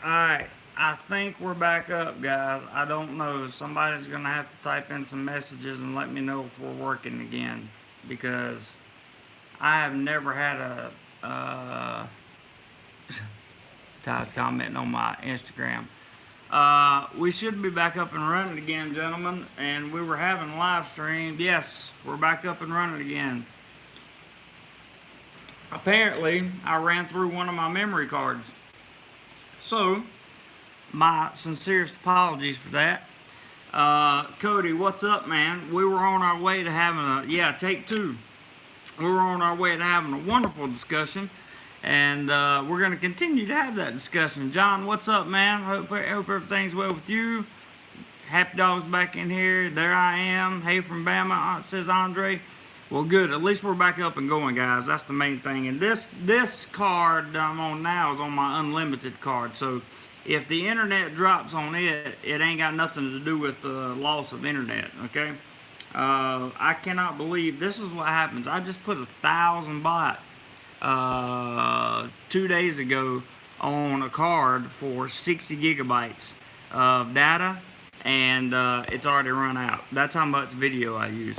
Alright, I think we're back up, guys. I don't know. Somebody's gonna have to type in some messages and let me know if we're working again. Because I have never had Ty's commenting on my Instagram. We should be back up and running again, gentlemen. And we were having live stream. Yes, we're back up and running again. Apparently, I ran through one of my memory cards. So, my sincerest apologies for that. Cody, what's up, man? We were on our way to having take two. We were on our way to having a wonderful discussion, and we're going to continue to have that discussion. John, what's up, man? Hope everything's well with you. Happy Dog's back in here. There I am. Hey from Bama, says Andre. Well, good. At least we're back up and going, guys. That's the main thing. And this card that I'm on now is on my unlimited card. So if the internet drops on it, it ain't got nothing to do with the loss of internet, okay? I cannot believe this is what happens. I just put 1,000 baht 2 days ago on a card for 60 gigabytes of data, and it's already run out. That's how much video I use.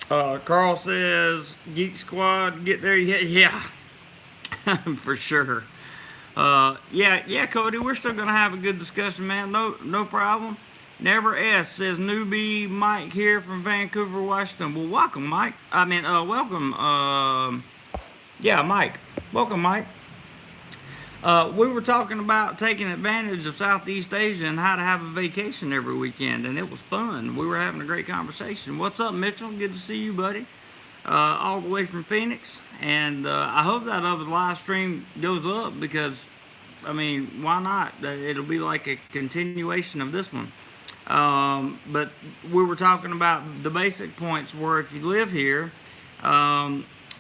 Carl says, Geek Squad, get there yet? Yeah, for sure. Yeah, Cody, we're still gonna have a good discussion, man. No problem. Never S says newbie Mike here from Vancouver, Washington. Well, welcome, Mike. Welcome. Yeah, Mike. Welcome, Mike. We were talking about taking advantage of Southeast Asia and how to have a vacation every weekend, and it was fun. We were having a great conversation. What's up, Mitchell? Good to see you, buddy. All the way from Phoenix, and I hope that other live stream goes up because, I mean, why not? It'll be like a continuation of this one. But we were talking about the basic points where if you live here,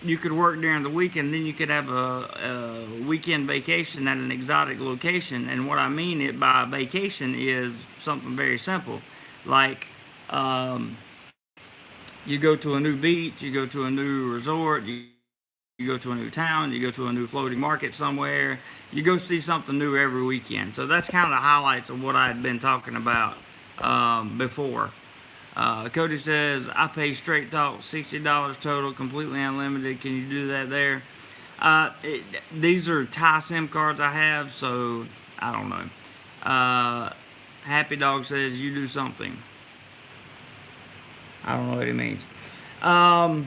you could work during the week, and then you could have a weekend vacation at an exotic location. And what I mean by vacation is something very simple, like you go to a new beach, you go to a new resort, you go to a new town, you go to a new floating market somewhere, you go see something new every weekend. So that's kind of the highlights of what I had been talking about before. Cody says, I pay straight talk, $60 total, completely unlimited. Can you do that there? These are Thai SIM cards I have, so I don't know. Happy Dog says, you do something. I don't know what he means. I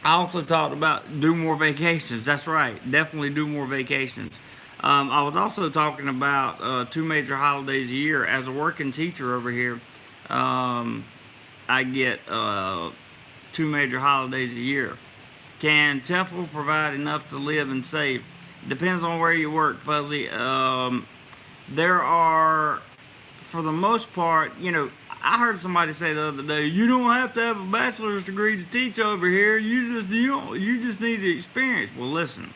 also talked about do more vacations. That's right. Definitely do more vacations. I was also talking about 2 major holidays a year. As a working teacher over here, I get 2 major holidays a year. Can Temple provide enough to live and save? Depends on where you work, Fuzzy. There are, for the most part, you know, I heard somebody say the other day, you don't have to have a bachelor's degree to teach over here. You just need the experience. Well, listen,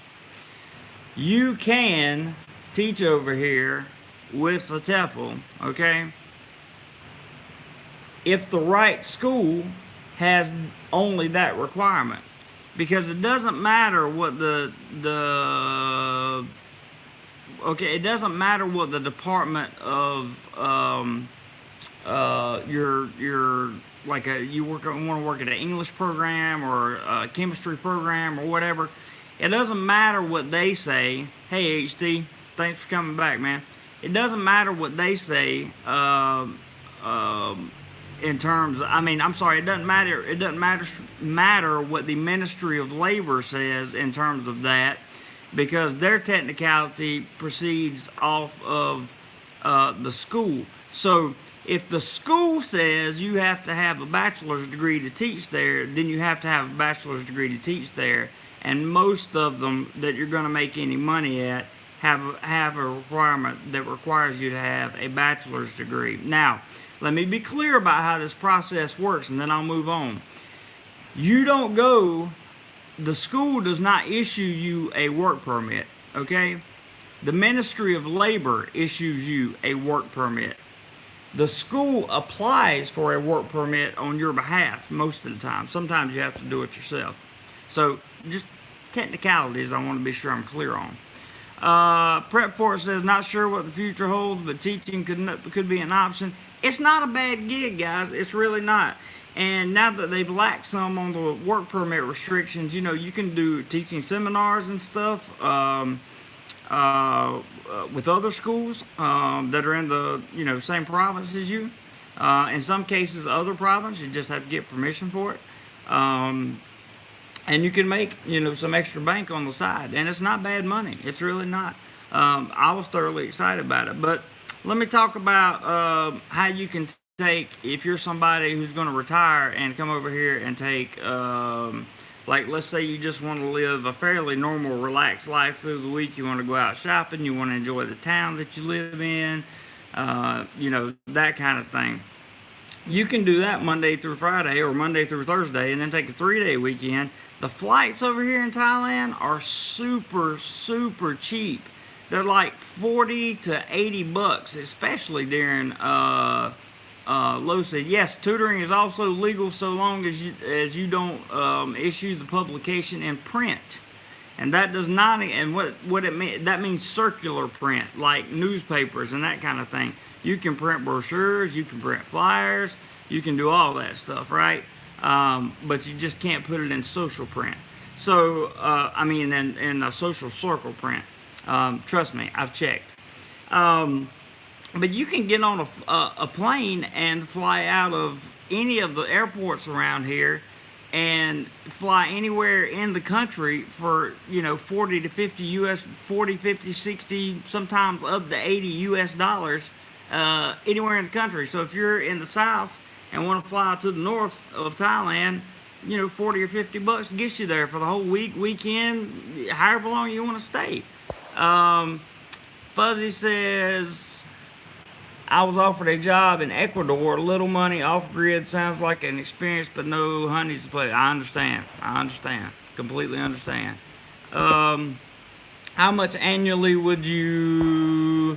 you can teach over here with a TEFL, okay? If the right school has only that requirement, because it doesn't matter what it doesn't matter what the department of you're like you want to work at an English program or a chemistry program or whatever. It doesn't matter what they say. Hey HT, thanks for coming back, man. It doesn't matter what they say. In terms of, I mean, I'm sorry, it doesn't matter what the Ministry of Labor says in terms of that, because their technicality proceeds off of the school. So if the school says you have to have a bachelor's degree to teach there, then you have to have a bachelor's degree to teach there. And most of them that you're going to make any money at have a requirement that requires you to have a bachelor's degree. Now, let me be clear about how this process works, and then I'll move on. You don't go, the school does not issue you a work permit, okay? The Ministry of Labor issues you a work permit. The school applies for a work permit on your behalf most of the time. Sometimes you have to do it yourself. So just technicalities I want to be sure I'm clear on. Prep for it says, not sure what the future holds, but teaching could be an option. It's not a bad gig, guys. It's really not. And now that they've laxed some on the work permit restrictions, you know, you can do teaching seminars and stuff with other schools that are in the, you know, same province as you. In some cases, other province, you just have to get permission for it. And you can make, you know, some extra bank on the side. And it's not bad money. It's really not. I was thoroughly excited about it. But let me talk about how you can take, if you're somebody who's going to retire and come over here and take, like, let's say you just want to live a fairly normal, relaxed life through the week. You want to go out shopping. You want to enjoy the town that you live in. You know, that kind of thing. You can do that Monday through Friday or Monday through Thursday and then take a 3-day weekend. The flights over here in Thailand are super, super cheap. They're like 40 to 80 bucks, especially during low season. Yes, tutoring is also legal so long as you don't issue the publication in print. And that does not, and what it means, that means circular print, like newspapers and that kind of thing. You can print brochures, you can print flyers, you can do all that stuff, right? But you just can't put it in social print. So, I mean, in a social circle print. Trust me, I've checked. But you can get on a plane and fly out of any of the airports around here and fly anywhere in the country for, you know, 40 to 50 US, 40, 50, 60, sometimes up to 80 US dollars, anywhere in the country. So if you're in the south and want to fly to the north of Thailand, you know, 40 or 50 bucks gets you there for the whole week, weekend, however long you want to stay. Fuzzy says, I was offered a job in Ecuador, little money, off-grid, sounds like an experience, but no honeys to play. I understand, completely understand. How much annually would you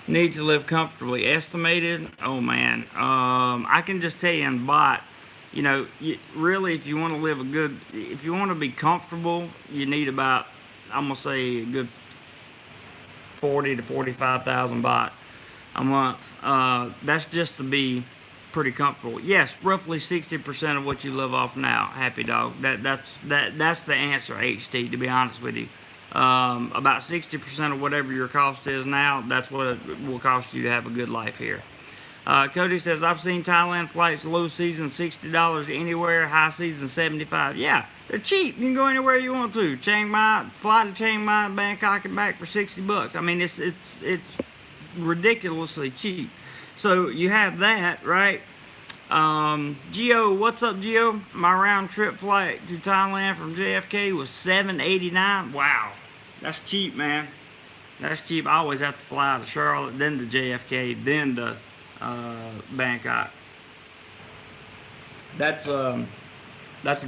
need to live comfortably? Estimated? Oh man, I can just tell you in baht, you know, really if you want to live if you want to be comfortable, you need about, I'm going to say a good 40 to 45,000 baht a month. That's just to be pretty comfortable. Yes, roughly 60% of what you live off now. Happy dog. That's the answer, HT, to be honest with you. About 60% of whatever your cost is now, that's what it will cost you to have a good life here. Cody says, I've seen Thailand flights low season $60 anywhere, high season $75. Yeah, they're cheap. You can go anywhere you want to. Chiang Mai, fly to Chiang Mai, Bangkok, and back for 60 bucks. I mean, it's ridiculously cheap. So you have that, right? Geo, what's up, Geo? My round trip flight to Thailand from JFK was $7.89. Wow, that's cheap, man. That's cheap. I always have to fly to Charlotte, then to JFK, then to Bangkok. That's a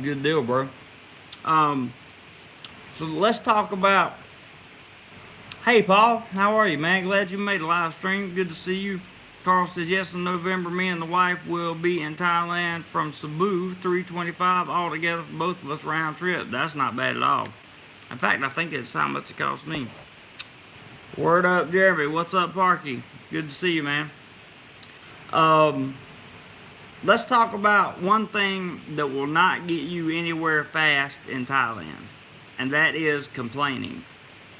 good deal, bro. So let's talk about. Hey, Paul, how are you, man? Glad you made a live stream. Good to see you. Carl says, yes, in November, me and the wife will be in Thailand from Cebu, $325 altogether for both of us round trip. That's not bad at all. In fact, I think that's how much it cost me. Word up, Jeremy. What's up, Parky? Good to see you, man. Let's talk about one thing that will not get you anywhere fast in Thailand, and that is complaining.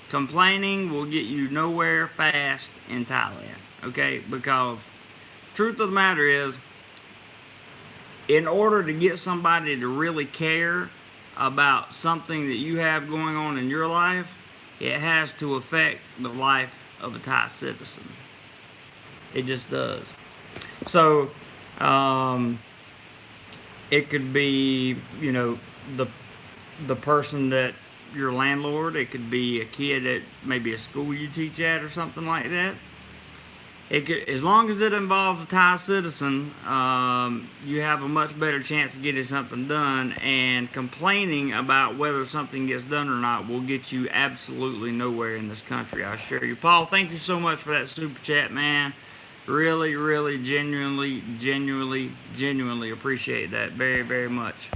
Complaining will get you nowhere fast in Thailand, okay? Because truth of the matter is, in order to get somebody to really care about something that you have going on in your life, it has to affect the life of a Thai citizen. It just does. So, it could be, you know, the person that your landlord, it could be a kid at maybe a school you teach at or something like that. It could, as long as it involves a Thai citizen, you have a much better chance of getting something done, and complaining about whether something gets done or not will get you absolutely nowhere in this country, I assure you. Paul, thank you so much for that super chat, man. Really, really, genuinely appreciate that very, very much.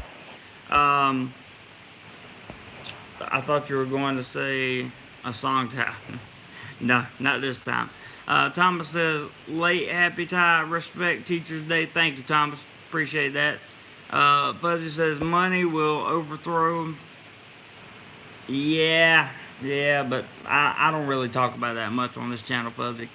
I thought you were going to say a song time. No, not this time. Thomas says, late happy Thai, respect Teachers Day. Thank you, Thomas. Appreciate that. Fuzzy says, money will overthrow. Yeah, but I don't really talk about that much on this channel, Fuzzy.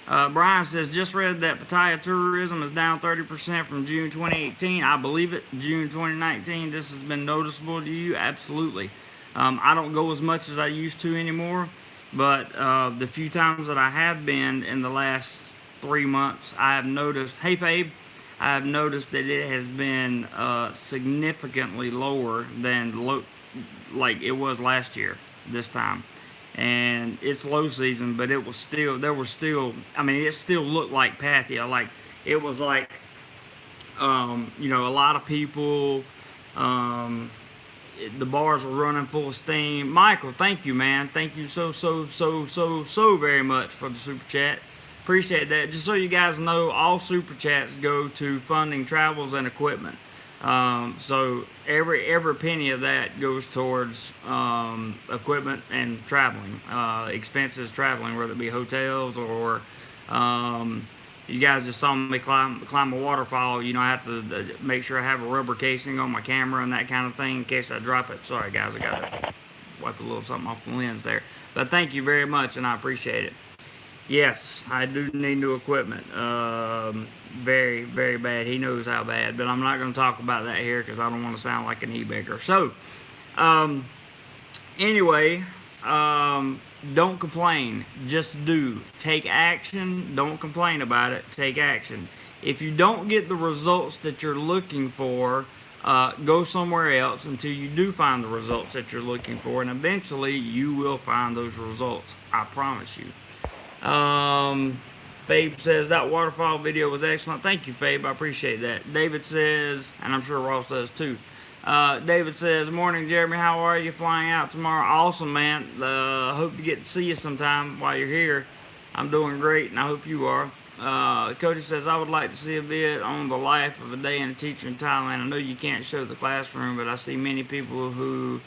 Brian says, just read that Pattaya tourism is down 30% from June 2018. I believe it. June 2019, this has been noticeable to you? Absolutely. I don't go as much as I used to anymore, but the few times that I have been in the last 3 months, I have noticed, hey Fabe, I have noticed that it has been significantly lower than like it was last year this time. And it's low season, but it was still, I mean, it still looked like Pattaya. Like, it was like, you know, a lot of people, the bars were running full of steam. Michael, thank you, man. Thank you so very much for the super chat. Appreciate that. Just so you guys know, all super chats go to funding travels and equipment. So every penny of that goes towards equipment and traveling, expenses traveling, whether it be hotels or you guys just saw me climb a waterfall. You know, I have to make sure I have a rubber casing on my camera and that kind of thing in case I drop it. Sorry guys, I gotta wipe a little something off the lens there. But thank you very much, and I appreciate it. Yes, I do need new equipment. Very bad. He knows how bad, but I'm not going to talk about that here because I don't want to sound like an e-beggar. So, anyway, don't complain. Just do. Take action. Don't complain about it. Take action. If you don't get the results that you're looking for, go somewhere else until you do find the results that you're looking for, and eventually you will find those results. I promise you. Fabe says, that waterfall video was excellent. Thank you, Fabe. I appreciate that. David says, and I'm sure Ross does too. David says, morning, Jeremy. How are you? Flying out tomorrow. Awesome, man. Hope to get to see you sometime while you're here. I'm doing great, and I hope you are. Cody says, I would like to see a bit on the life of a day in a teacher in Thailand. I know you can't show the classroom, but I see many people who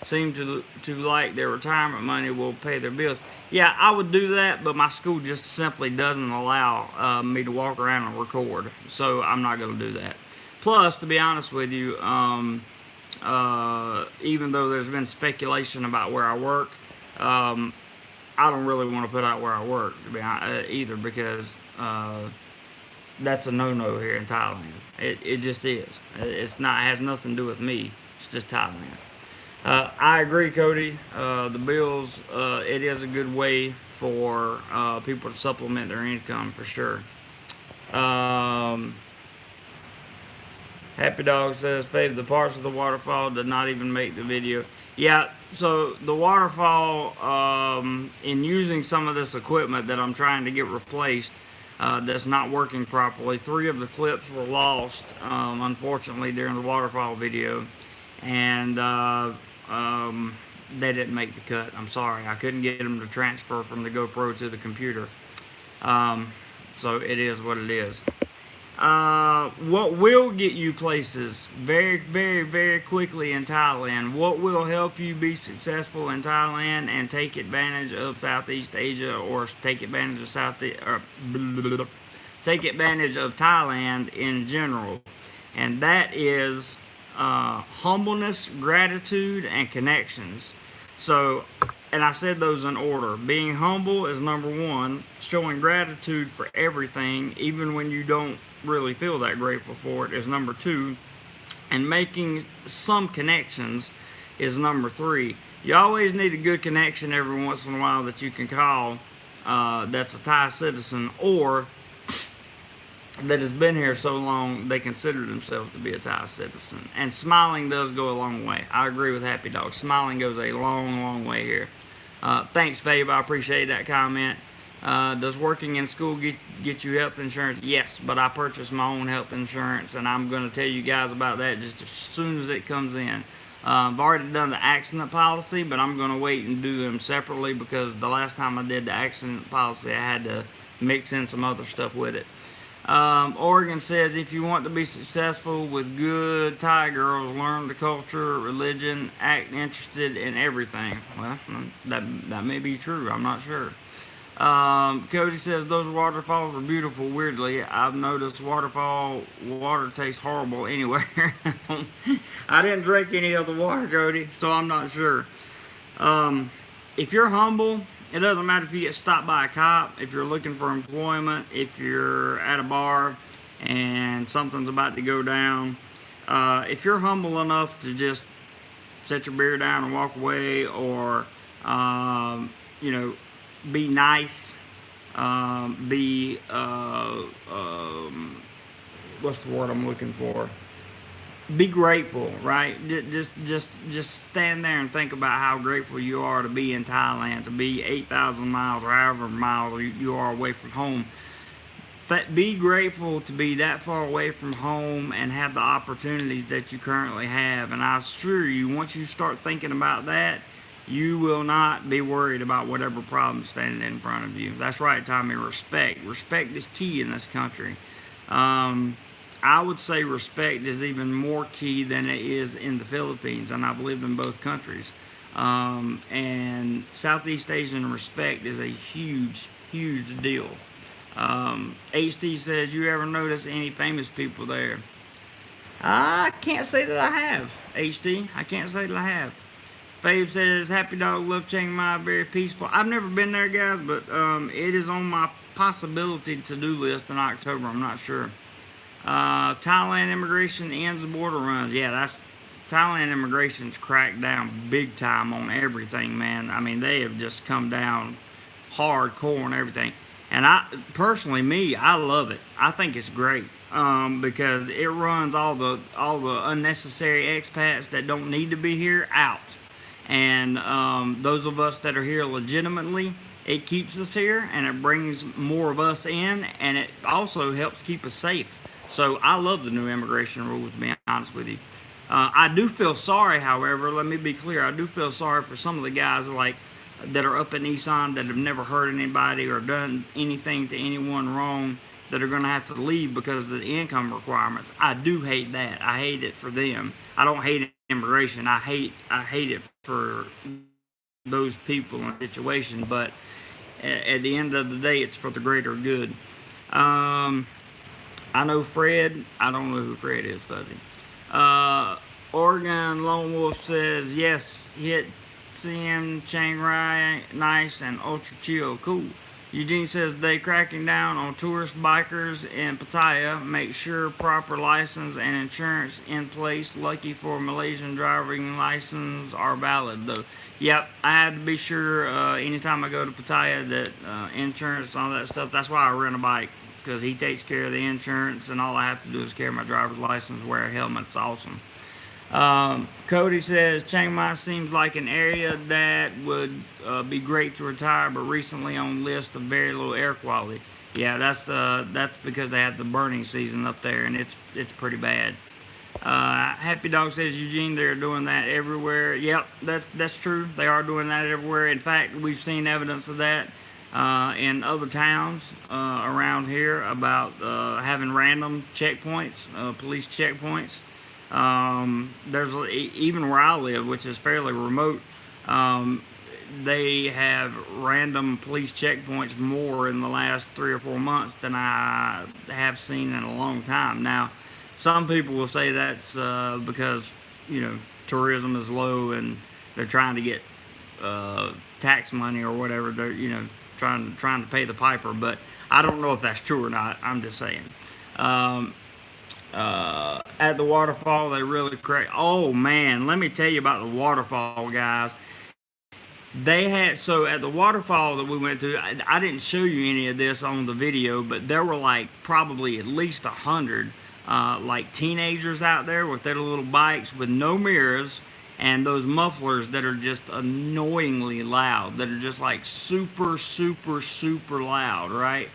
seem to like their retirement money will pay their bills. Yeah, I would do that, but my school just simply doesn't allow me to walk around and record, so I'm not going to do that. Plus, to be honest with you, even though there's been speculation about where I work, I don't really want to put out where I work to be honest, either, because that's a no-no here in Thailand. It just is. It has nothing to do with me. It's just Thailand. I agree, Cody. The bills, it is a good way for people to supplement their income for sure. Happy Dog says, Fav, the parts of the waterfall did not even make the video. Yeah, so the waterfall, in using some of this equipment that I'm trying to get replaced, that's not working properly, 3 of the clips were lost, unfortunately, during the waterfall video. And they didn't make the cut. I'm sorry. I couldn't get them to transfer from the GoPro to the computer. So it is what it is. What will get you places very quickly in Thailand, what will help you be successful in Thailand and take advantage of Southeast Asia, or take advantage of take advantage of Thailand in general, and that is humbleness, gratitude, and connections. So, and I said those in order. Being humble is number 1. Showing gratitude for everything, even when you don't really feel that grateful for it, is number 2. And making some connections is number 3. You always need a good connection every once in a while that you can call that's a Thai citizen, or that has been here so long they consider themselves to be a Thai citizen. And smiling does go a long way. I agree with Happy Dog. Smiling goes a long way here. Thanks, Fabe. I appreciate that comment. Does working in school get you health insurance? Yes, but I purchased my own health insurance, and I'm going to tell you guys about that just as soon as it comes in. I've already done the accident policy, but I'm going to wait and do them separately, because the last time I did the accident policy, I had to mix in some other stuff with it. Oregon says, if you want to be successful with good Thai girls, learn the culture, religion, act interested in everything. Well, that may be true. I'm not sure. Cody says those waterfalls are beautiful. Weirdly, I've noticed waterfall water tastes horrible anywhere. I didn't drink any of the water, Cody, so I'm not sure. If you're humble, it doesn't matter if you get stopped by a cop, if you're looking for employment, if you're at a bar and something's about to go down. If you're humble enough to just set your beer down and walk away, or you know, be nice, be what's the word I'm looking for? Be grateful, right? Just stand there and think about how grateful you are to be in Thailand, to be 8,000 miles or however miles you are away from home. Be grateful to be that far away from home and have the opportunities that you currently have. And I assure you, once you start thinking about that, you will not be worried about whatever problem standing in front of you. That's right, Tommy. Respect. Respect is key in this country. I would say respect is even more key than it is in the Philippines, and I've lived in both countries. And Southeast Asian respect is a huge, huge deal. HT says, you ever notice any famous people there? I can't say that I have, HT. I can't say that I have. Fabe says, Happy Dog, love Chiang Mai, very peaceful. I've never been there, guys, but it is on my possibility to-do list in October. I'm not sure. Thailand immigration ends the border runs. Yeah, that's Thailand immigration's cracked down big time on everything, man. I mean, they have just come down hardcore and everything. And I personally, I love it. I think it's great because it runs all the unnecessary expats that don't need to be here out. And those of us that are here legitimately, it keeps us here and it brings more of us in, and it also helps keep us safe. So I love the new immigration rules, to be honest with you. I do feel sorry, however, let me be clear, I do feel sorry for some of the guys that are up in Nissan that have never hurt anybody or done anything to anyone wrong, that are going to have to leave because of the income requirements. I do hate that. I hate it for them. I don't hate immigration. I hate it for those people in a situation, but at the end of the day, it's for the greater good. I know Fred. I don't know who Fred is, Fuzzy. Oregon Lone Wolf says, yes, hit Siem, Chiang Rai, nice and ultra chill, cool. Eugene says they cracking down on tourist bikers in Pattaya. Make sure proper license and insurance in place. Lucky for Malaysian driving license are valid though. Yep, I had to be sure anytime I go to Pattaya that insurance and all that stuff. That's why I rent a bike, because he takes care of the insurance and all I have to do is carry my driver's license, wear a helmet. It's awesome. Cody says Chiang Mai seems like an area that would be great to retire, but recently on list of very low air quality. Yeah, that's because they have the burning season up there, and it's pretty bad. Happy Dog says, Eugene, they're doing that everywhere. Yep, that's true. They are doing that everywhere. In fact, we've seen evidence of that in other towns around here about having random checkpoints, police checkpoints. There's even where I live, which is fairly remote, they have random police checkpoints more in the last 3 or 4 months than I have seen in a long time. Now, some people will say that's because, you know, tourism is low and they're trying to get tax money or whatever. They're, you know, trying to pay the piper, but I don't know if that's true or not. I'm just saying. At the waterfall, they really crack. Oh man, let me tell you about the waterfall, guys. They had, so at the waterfall that we went to, I didn't show you any of this on the video, but there were like probably at least 100 like teenagers out there with their little bikes with no mirrors and those mufflers that are just annoyingly loud, that are just like super, super, super loud, right?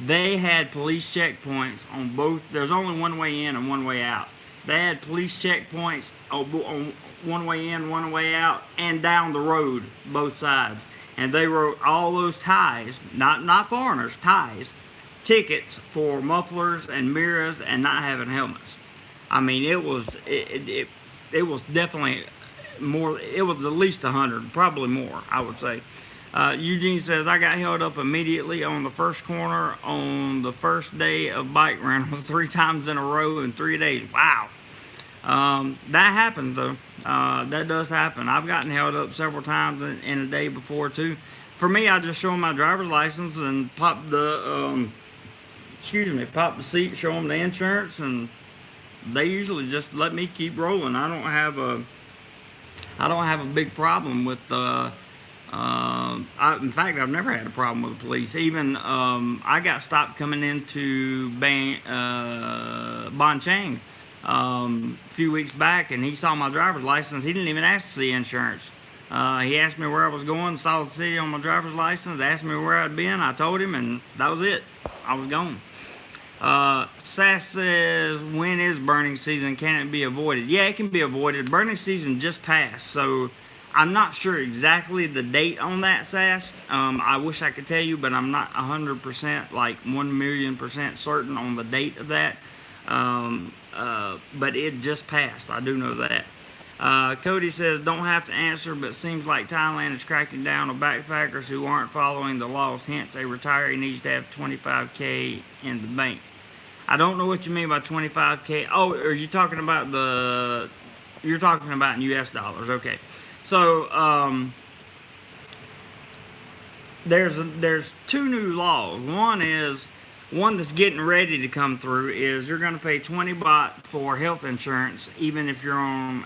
They had police checkpoints on both. There's only one way in and one way out. They had police checkpoints on one way in, one way out, and down the road, both sides. And they wrote all those Thais, not foreigners, Thais, tickets for mufflers and mirrors and not having helmets. I mean, it was definitely more. It was at least 100, probably more, I would say. Eugene says, I got held up immediately on the first corner on the first day of bike rental 3 times in a row in 3 days. Wow. That happens though. That does happen. I've gotten held up several times in a day before too. For me, I just show them my driver's license and pop the seat, show them the insurance, and they usually just let me keep rolling. I don't have a big problem with in fact, I've never had a problem with the police. Even I got stopped coming into Bon Chang a few weeks back, and he saw my driver's license. He didn't even ask to see insurance. He asked me where I was going, saw the city on my driver's license, asked me where I'd been. I told him, and that was it. I was gone. Sass says, when is burning season? Can it be avoided? Yeah, it can be avoided. Burning season just passed, so I'm not sure exactly the date on that, Sass. I wish I could tell you, but I'm not 100%, like 1,000,000% certain on the date of that. But it just passed. I do know that. Cody says, don't have to answer, but seems like Thailand is cracking down on backpackers who aren't following the laws. Hence, a retiree needs to have $25K in the bank. I don't know what you mean by $25K. Oh, are you talking about you're talking about in US dollars. Okay. So, there's 2 new laws. One that's getting ready to come through is you're going to pay 20 baht for health insurance, even if you're on,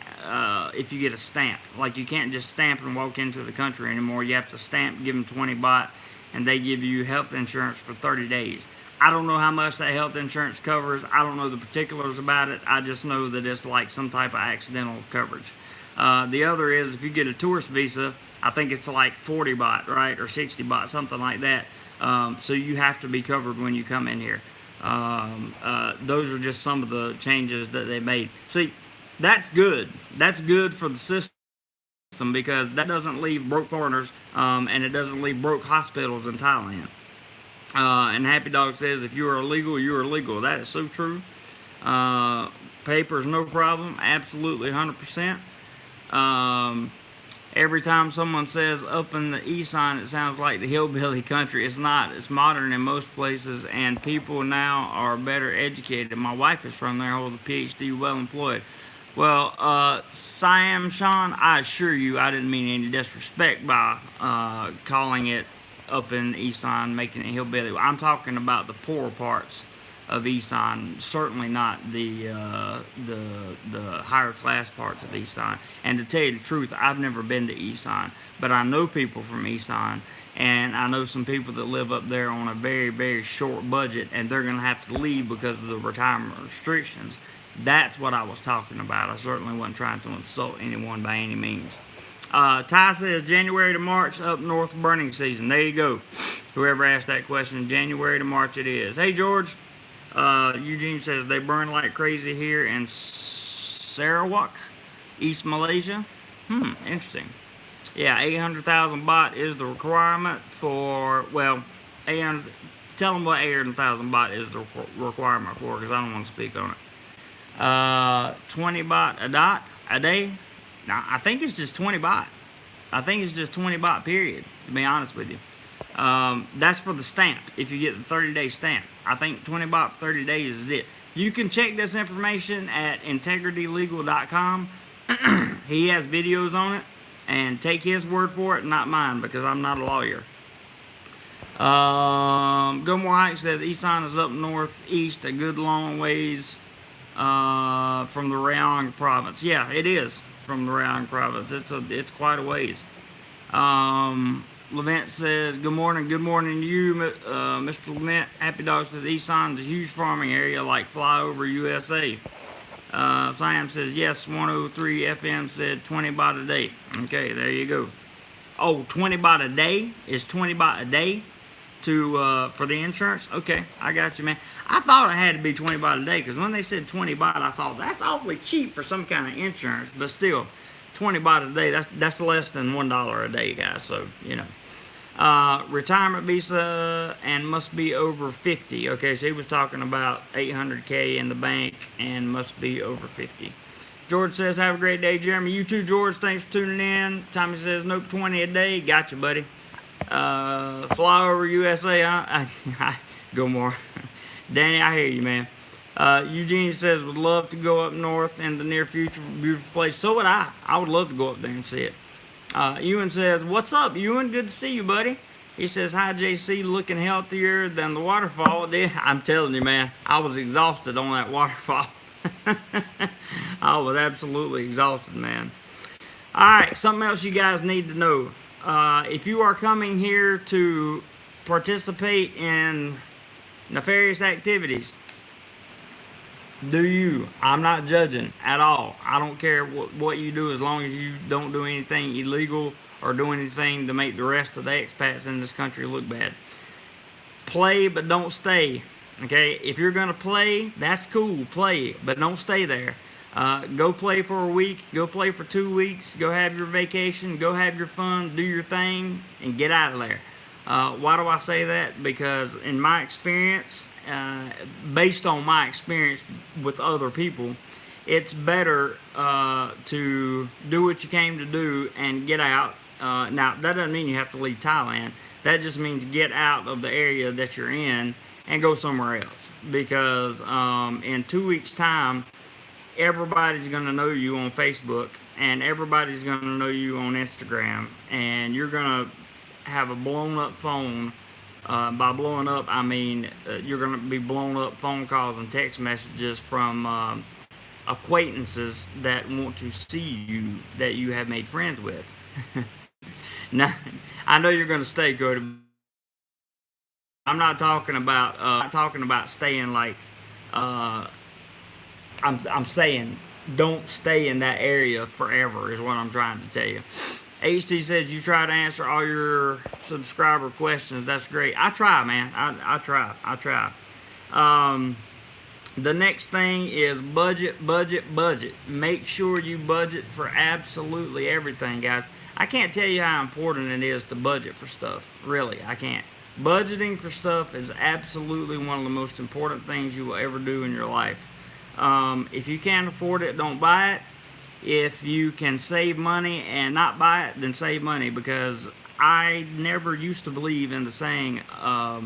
if you get a stamp. Like, you can't just stamp and walk into the country anymore. You have to stamp, give them 20 baht, and they give you health insurance for 30 days. I don't know how much that health insurance covers. I don't know the particulars about it. I just know that it's like some type of accidental coverage. The other is if you get a tourist visa, I think it's like 40 baht, right? Or 60 baht, something like that. So you have to be covered when you come in here. Those are just some of the changes that they made. See, that's good. That's good for the system because that doesn't leave broke foreigners, and it doesn't leave broke hospitals in Thailand. And Happy Dog says, if you are illegal, you are illegal. That is so true. Papers, no problem. Absolutely, 100%. Every time someone says up in the east side, it sounds like the hillbilly country. It's not. It's modern in most places, and people now are better educated. My wife is from there, holds a PhD, well employed. Well, Siam Sean, I assure you, I didn't mean any disrespect by calling it up in Isan, making it hillbilly. I'm talking about the poorer parts of Isan, certainly not the higher class parts of Isan. And to tell you the truth, I've never been to Isan, but I know people from Isan, and I know some people that live up there on a very, very short budget, and they're going to have to leave because of the retirement restrictions. That's what I was talking about. I certainly wasn't trying to insult anyone by any means. Ty says January to March up north burning season. There you go. Whoever asked that question, January to March it is. Hey George, Eugene says they burn like crazy here in Sarawak, East Malaysia. Interesting. Yeah, 800,000 baht is the requirement for, well, 800. Tell them what 800,000 baht is the requirement for, because I don't want to speak on it. 20 baht a day. Now, I think it's just 20 baht. I think it's just 20 baht, period, to be honest with you. That's for the stamp, if you get the 30-day stamp. I think 20 baht for 30 days is it. You can check this information at integritylegal.com. He has videos on it, and take his word for it, not mine, because I'm not a lawyer. GoMoreLife says Isan is up northeast a good long ways from the Rayong province. Yeah, it is from the Rayong province. It's quite a ways. Levent says, good morning to you, Mr. Levent. Happy Dog says, Isan's a huge farming area like Flyover USA. Siam says, yes, 103 FM said 20 baht a day. Okay, there you go. Oh, 20 baht a day? Is 20 baht a day to for the insurance? Okay, I got you, man. I thought it had to be 20 baht a day, because when they said 20 baht, I thought, that's awfully cheap for some kind of insurance, but still, 20 baht a day, that's less than $1 a day, guys, so, you know. Retirement visa and must be over 50. Okay, so he was talking about 800K in the bank and must be over 50. George says, have a great day, Jeremy. You too, George. Thanks for tuning in. Tommy says, nope, 20 a day. Gotcha, buddy. Fly over USA, go more. Danny, I hear you, man. Eugene says, would love to go up north in the near future. Beautiful place. So would I. I would love to go up there and see it. Ewan says, what's up, Ewan? Good to see you, buddy. He says, hi, JC, looking healthier than the waterfall. I'm telling you, man, I was exhausted on that waterfall. I was absolutely exhausted, man. All right, something else you guys need to know. If you are coming here to participate in nefarious activities, do you? I'm not judging at all. I don't care what you do as long as you don't do anything illegal or do anything to make the rest of the expats in this country look bad. Play, but don't stay. Okay? If you're going to play, that's cool. Play, but don't stay there. Go play for a week. Go play for 2 weeks. Go have your vacation. Go have your fun. Do your thing and get out of there. Why do I say that? Because in my experience, based on my experience with other people, it's better to do what you came to do and get out. Now, that doesn't mean you have to leave Thailand. That just means get out of the area that you're in and go somewhere else. Because in 2 weeks' time, everybody's going to know you on Facebook, and everybody's going to know you on Instagram, and you're going to have a blown up phone. By blowing up, I mean you're going to be blown up phone calls and text messages from acquaintances that want to see you, that you have made friends with. Now, I know you're going to stay, Cody. I'm not talking about staying like. I'm saying don't stay in that area forever is what I'm trying to tell you. HT says you try to answer all your subscriber questions. That's great. I try, man. I try. The next thing is budget. Make sure you budget for absolutely everything, guys. I can't tell you how important it is to budget for stuff. Really, I can't. Budgeting for stuff is absolutely one of the most important things you will ever do in your life. If you can't afford it, don't buy it. If you can save money and not buy it, then save money, because I never used to believe in the saying a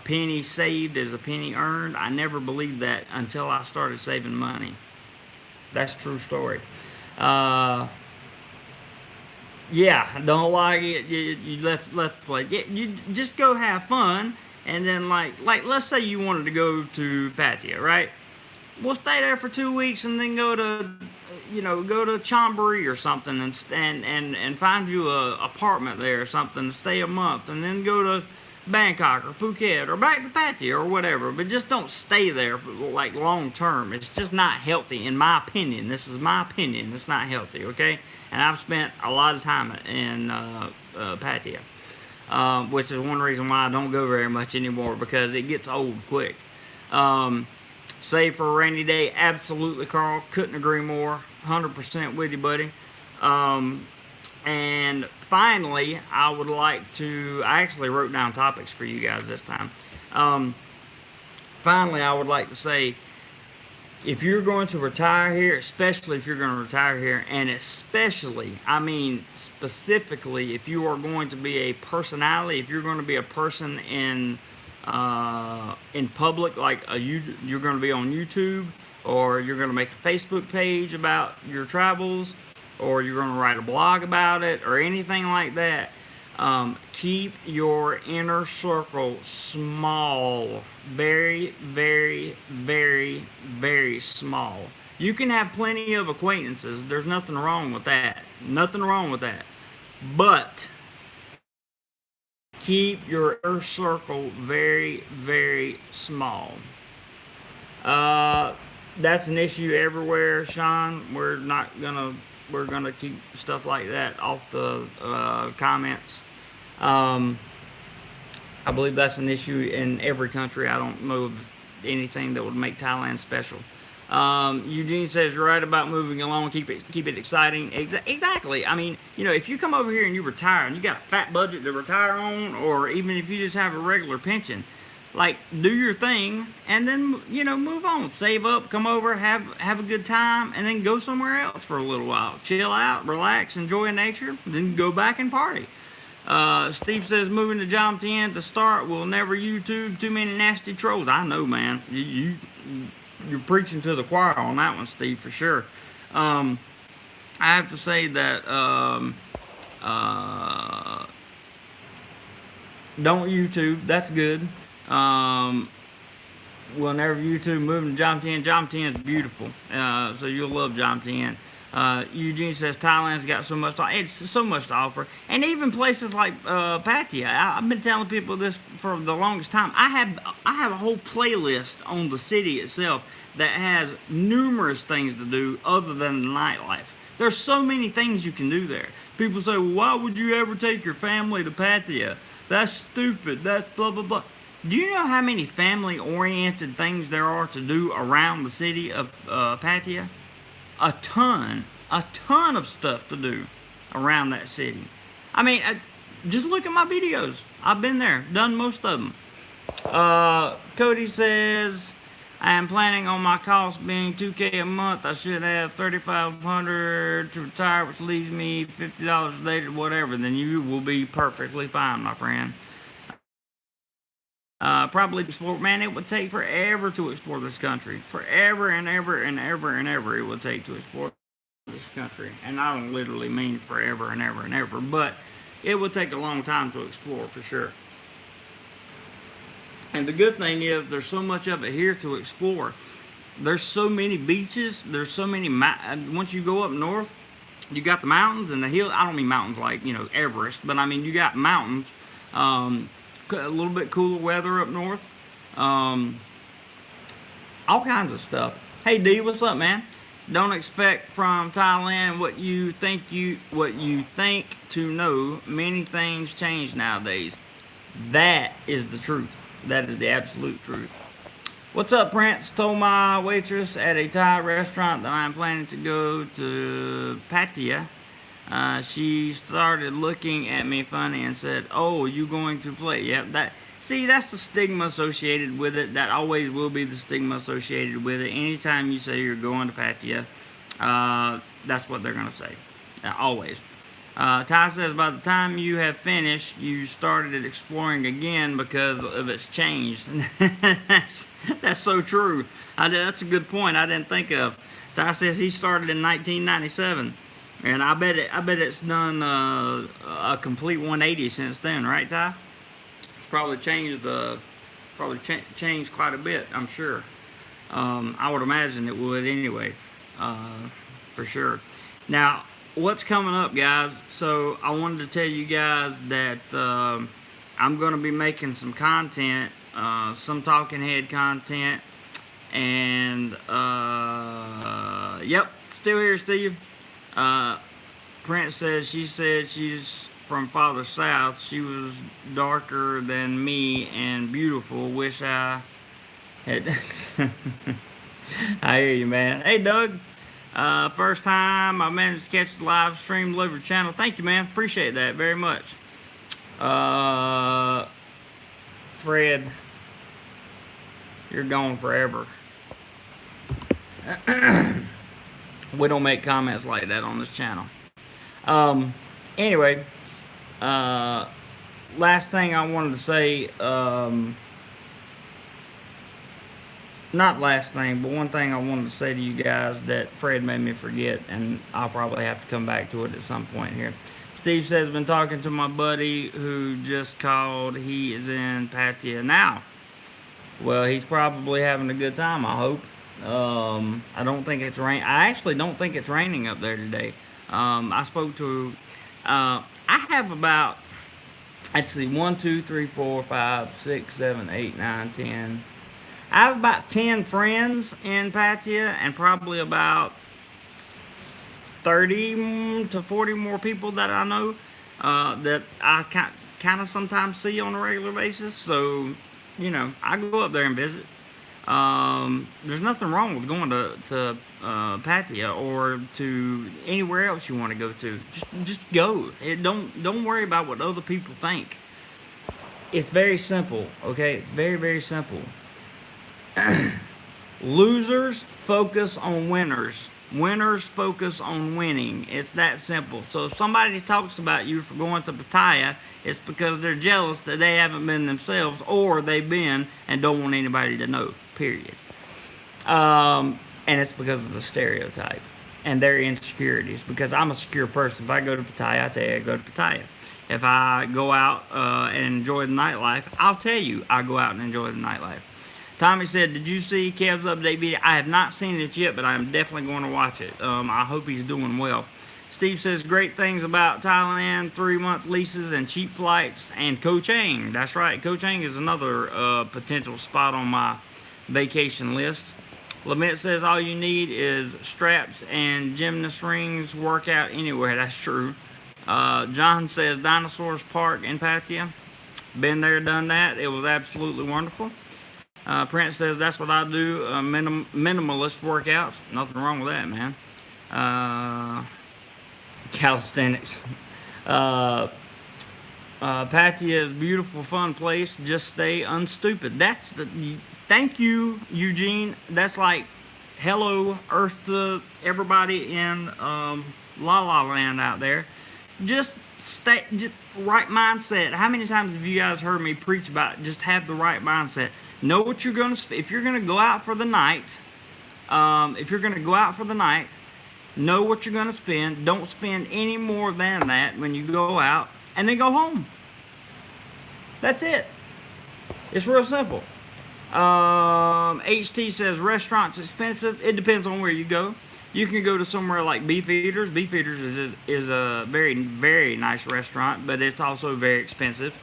penny saved is a penny earned. I never believed that until I started saving money. That's a true story. Yeah, don't like it. You left the place. Yeah, you just go have fun, and then like let's say you wanted to go to Pattaya, right? We'll stay there for 2 weeks and then go to Chonburi or something and find you a apartment there or something to stay a month, and then go to Bangkok or Phuket or back to Pattaya or whatever. But just don't stay there like long term. It's just not healthy, in my opinion. This is my opinion. It's not healthy, okay? And I've spent a lot of time in Pattaya, which is one reason why I don't go very much anymore, because it gets old quick. Save for a rainy day, absolutely, Carl. Couldn't agree more. 100% with you, buddy. And finally, I would like to. I actually wrote down topics for you guys this time. Finally, I would like to say, if you're going to retire here, especially if you're going to retire here, and especially, I mean specifically, if you are going to be a personality, if you're going to be a person in public, like you're going to be on YouTube, or you're going to make a Facebook page about your travels, or you're going to write a blog about it, or anything like that, keep your inner circle small. Very, very, very, very small. You can have plenty of acquaintances. There's nothing wrong with that. Nothing wrong with that. But keep your inner circle very, very small. That's an issue everywhere, Sean. We're gonna keep stuff like that off the comments. I believe that's an issue in every country. I don't know of anything that would make Thailand special. Eugene says you're right about moving along. Keep it exciting. Exactly. I mean, if you come over here and you retire and you got a fat budget to retire on, or even if you just have a regular pension, like, do your thing and then move on. Save up, come over, have a good time, and then go somewhere else for a little while. Chill out, relax, enjoy nature, then go back and party. Steve says moving to John 10 to start will never YouTube too many nasty trolls. I know, man. You're preaching to the choir on that one, Steve, for sure. I have to say that don't YouTube. That's good. We'll never YouTube moving to John 10. John 10 is beautiful, so you'll love John 10. Eugene says Thailand's got so much. It's so much to offer, and even places like Pattaya. I've been telling people this for the longest time. I have a whole playlist on the city itself that has numerous things to do other than the nightlife. There's so many things you can do there. People say, well, why would you ever take your family to Pattaya? That's stupid. That's blah blah blah. Do you know how many family-oriented things there are to do around the city of Pattaya? A ton of stuff to do around that city. I mean, just look at my videos. I've been there, done most of them. Cody says, I am planning on my cost being $2K a month. I should have $3,500 to retire, which leaves me $50 a day to whatever. Then you will be perfectly fine, my friend. Probably explore. Man, it would take forever to explore this country. Forever and ever and ever and ever it would take to explore this country. And I don't literally mean forever and ever and ever, but it would take a long time to explore for sure. And the good thing is there's so much of it here to explore. There's so many beaches. There's so many. Once you go up north, you got the mountains and the hills. I don't mean mountains like, Everest, but I mean you got mountains. A little bit cooler weather up north, all kinds of stuff. Hey D, what's up, man? Don't expect from Thailand what you think to know. Many things change nowadays. That is the truth. That is the absolute truth. What's up, Prince? Told my waitress at a Thai restaurant that I'm planning to go to Pattaya. She started looking at me funny and said, "Oh, you going to play?" Yep, that's the stigma associated with it. That always will be the stigma associated with it. Anytime you say you're going to Pattaya, that's what they're gonna say. Always. Ty says, by the time you have finished, you started exploring again because of its change. That's so true. That's a good point I didn't think of. Ty says he started in 1997. And I bet it's done a complete 180 since then, right, Ty? It's probably changed changed quite a bit, I'm sure. I would imagine it would anyway, for sure. Now, what's coming up, guys? So I wanted to tell you guys that I'm going to be making some content, some talking head content, and yep, still here, Steve. Prince says she's from farther south. She was darker than me and beautiful. Wish I had. I hear you, man. Hey, Doug. First time I managed to catch the live stream. Love your channel. Thank you, man. Appreciate that very much. Fred, you're gone forever. We don't make comments like that on this channel. Anyway, last thing I wanted to say, not last thing, but one thing I wanted to say to you guys that Fred made me forget, and I'll probably have to come back to it at some point here. Steve says, been talking to my buddy who just called. He is in Pattaya now. Well, he's probably having a good time, I hope. I don't think it's rain. I actually don't think it's raining up there today. I spoke to, I have about, let's see, 1, 2, 3, 4, 5, 6, 7, 8, 9, 10. I have about 10 friends in Pattaya and probably about 30 to 40 more people that I know, that I kind of sometimes see on a regular basis. So, I go up there and visit. There's nothing wrong with going to Pattaya or to anywhere else you want to go to. Just go. Don't worry about what other people think. It's very simple, okay? It's very, very simple. Losers focus on winners. Winners focus on winning. It's that simple. So if somebody talks about you for going to Pattaya, it's because they're jealous that they haven't been themselves, or they've been and don't want anybody to know, period. And it's because of the stereotype and their insecurities, because I'm a secure person. If I go to Pattaya, I tell you I go to Pattaya. If I go out and enjoy the nightlife, I'll tell you I go out and enjoy the nightlife. Tommy said, did you see Kev's update video? I have not seen it yet, but I'm definitely going to watch it. I hope he's doing well. Steve says, great things about Thailand, 3-month leases and cheap flights, and Koh Chang. That's right, Koh Chang is another potential spot on my vacation list. Lament says, all you need is straps and gymnast rings, workout anywhere. That's true. John says, Dinosaurs Park in Pattaya. Been there, done that. It was absolutely wonderful. Prince says, that's what I do, minimalist workouts. Nothing wrong with that, man. Calisthenics. Pattaya is a beautiful, fun place. Just stay unstupid. That's the... Thank you, Eugene. That's like, hello, Earth to everybody in La La Land out there. Just right mindset. How many times have you guys heard me preach about just have the right mindset? Know what you're going to, if you're going to go out for the night, know what you're going to spend. Don't spend any more than that when you go out, and then go home. That's it. It's real simple. HT says, restaurants expensive. It depends on where you go. You can go to somewhere like Beef Eaters. Beef Eaters is a very, very nice restaurant, but it's also very expensive.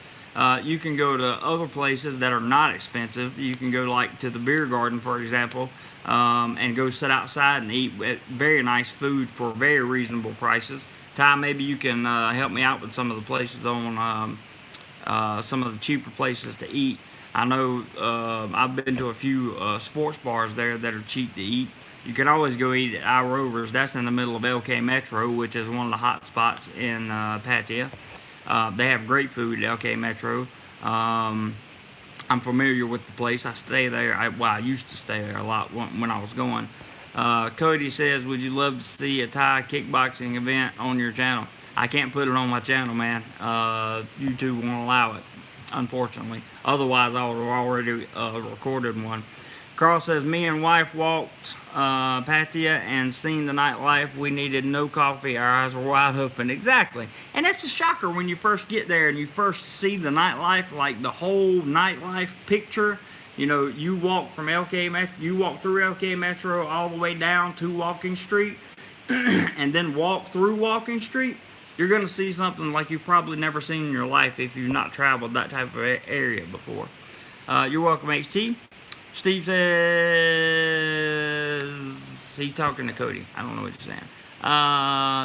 You can go to other places that are not expensive. You can go like to the beer garden, for example, and go sit outside and eat very nice food for very reasonable prices. Ty, maybe you can help me out with some of the places on some of the cheaper places to eat. I know I've been to a few sports bars there that are cheap to eat. You can always go eat at Our Rovers. That's in the middle of LK Metro, which is one of the hot spots in Pattaya. They have great food at LK Metro. I'm familiar with the place. I stay there. I used to stay there a lot when I was going. Cody says, would you love to see a Thai kickboxing event on your channel? I can't put it on my channel, man. YouTube won't allow it, unfortunately. Otherwise, I would have already recorded one. Carl says, me and wife walked Pattaya and seen the nightlife. We needed no coffee. Our eyes were wide open. Exactly. And that's a shocker when you first get there and you first see the nightlife, like the whole nightlife picture. You know, you walk from LK Metro, you walk through LK Metro all the way down to Walking Street and then walk through Walking Street. You're going to see something like you've probably never seen in your life if you've not traveled that type of area before. You're welcome, HT. Steve says, he's talking to Cody. I don't know what he's saying.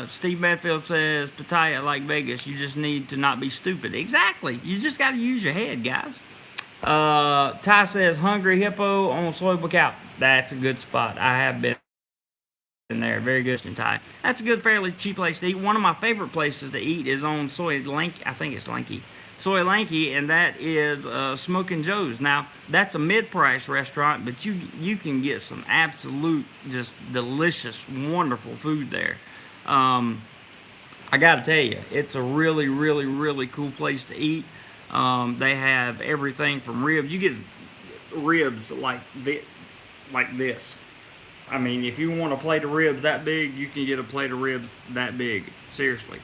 Steve Medfield says, Pattaya like Vegas. You just need to not be stupid. Exactly. You just got to use your head, guys. Ty says, Hungry Hippo on Soy Lookout. That's a good spot. I have been there. Very good in Thai. That's a good, fairly cheap place to eat. One of my favorite places to eat is on Soy Lanky. I think it's Lanky. Soy Lanky, and that is Smoking Joe's. Now, that's a mid-price restaurant, but you can get some absolute, just delicious, wonderful food there. I got to tell you, it's a really, really, really cool place to eat. They have everything from ribs. You get ribs like this. I mean, if you want a plate of ribs that big, you can get a plate of ribs that big. Seriously.